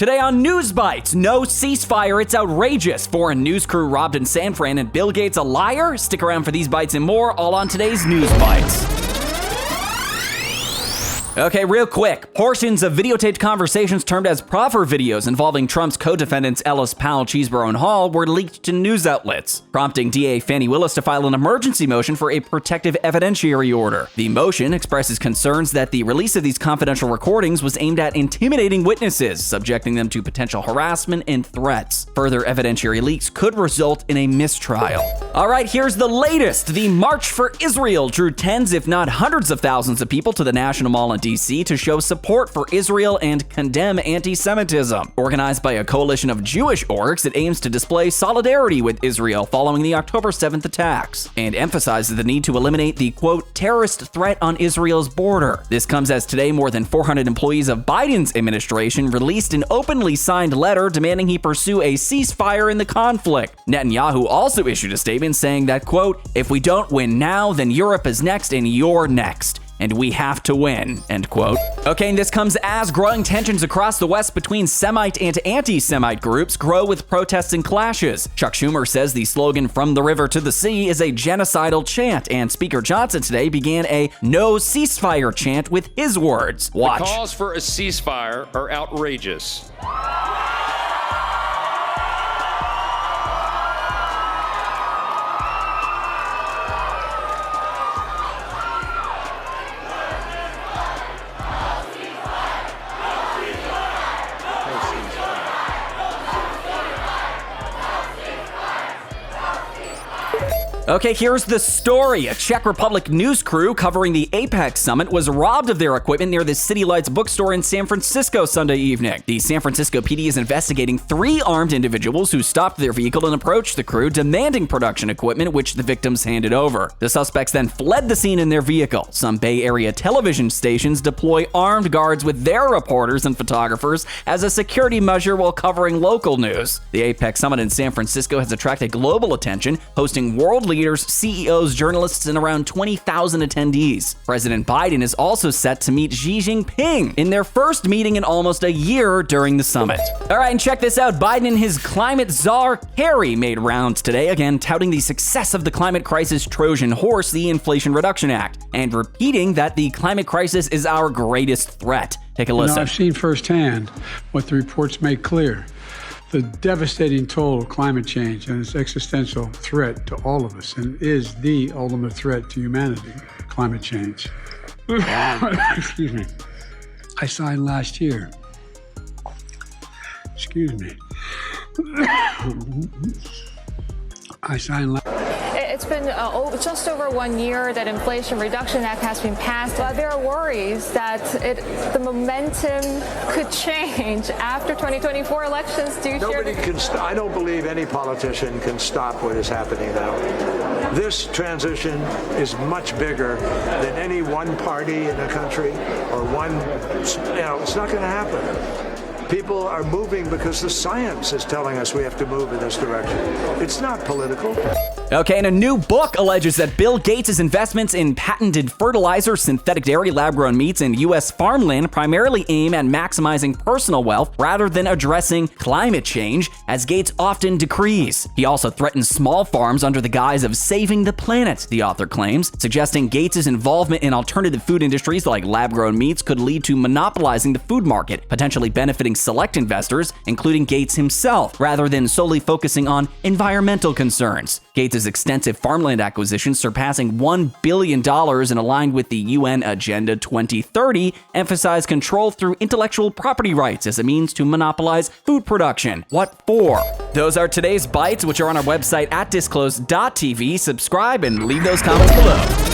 Today on Newsbytes, no ceasefire, it's outrageous. Foreign news crew robbed in San Fran and Bill Gates a liar? Stick around for these bites and more, all on today's Newsbytes. Okay, real quick. Portions of videotaped conversations termed as proffer videos involving Trump's co-defendants Ellis, Powell, Cheeseborough, and Hall were leaked to news outlets, prompting DA Fani Willis to file an emergency motion for a protective evidentiary order. The motion expresses concerns that the release of these confidential recordings was aimed at intimidating witnesses, subjecting them to potential harassment and threats. Further evidentiary leaks could result in a mistrial. All right, here's the latest. The March for Israel drew tens, if not hundreds of thousands of people to the National Mall in D.C. to show support for Israel and condemn anti-Semitism. Organized by a coalition of Jewish orgs, it aims to display solidarity with Israel following the October 7th attacks, and emphasizes the need to eliminate the, quote, terrorist threat on Israel's border. This comes as today more than 400 employees of Biden's administration released an openly signed letter demanding he pursue a ceasefire in the conflict. Netanyahu also issued a statement saying that, quote, if we don't win now, then Europe is next and you're next. And we have to win, end quote. Okay, and this comes as growing tensions across the West between Semite and anti-Semite groups grow with protests and clashes. Chuck Schumer says the slogan "From the river to the sea" is a genocidal chant, and Speaker Johnson today began a "No ceasefire" chant with his words. Watch. The calls for a ceasefire are outrageous. Okay, here's the story. A Czech Republic news crew covering the APEC summit was robbed of their equipment near the City Lights bookstore in San Francisco Sunday evening. The San Francisco PD is investigating 3 armed individuals who stopped their vehicle and approached the crew, demanding production equipment, which the victims handed over. The suspects then fled the scene in their vehicle. Some Bay Area television stations deploy armed guards with their reporters and photographers as a security measure while covering local news. The APEC summit in San Francisco has attracted global attention, hosting world leaders, CEOs, journalists, and around 20,000 attendees. President Biden is also set to meet Xi Jinping in their first meeting in almost a year during the summit. All right, and check this out. Biden and his climate czar, Kerry, made rounds today, again touting the success of the climate crisis Trojan horse, the Inflation Reduction Act, and repeating that the climate crisis is our greatest threat. Take a listen. I've seen firsthand what the reports make clear. The devastating toll of climate change and its existential threat to all of us, and is the ultimate threat to humanity, climate change. Excuse me. I signed last year. Excuse me. I signed last It's been just over 1 year that Inflation Reduction Act has been passed. There are worries that the momentum could change after 2024 elections. Do you Nobody can I don't believe any politician can stop what is happening now. This transition is much bigger than any one party in the country or one, it's not going to happen. People are moving because the science is telling us we have to move in this direction. It's not political. Okay, and a new book alleges that Bill Gates' investments in patented fertilizer, synthetic dairy, lab-grown meats, and U.S. farmland primarily aim at maximizing personal wealth rather than addressing climate change, as Gates often decrees. He also threatens small farms under the guise of saving the planet, the author claims, suggesting Gates' involvement in alternative food industries like lab-grown meats could lead to monopolizing the food market, potentially benefiting select investors, including Gates himself, rather than solely focusing on environmental concerns. Gates' extensive farmland acquisitions, surpassing $1 billion and aligned with the UN Agenda 2030, emphasize control through intellectual property rights as a means to monopolize food production. What for? Those are today's bites, which are on our website at Disclose.tv. Subscribe and leave those comments below.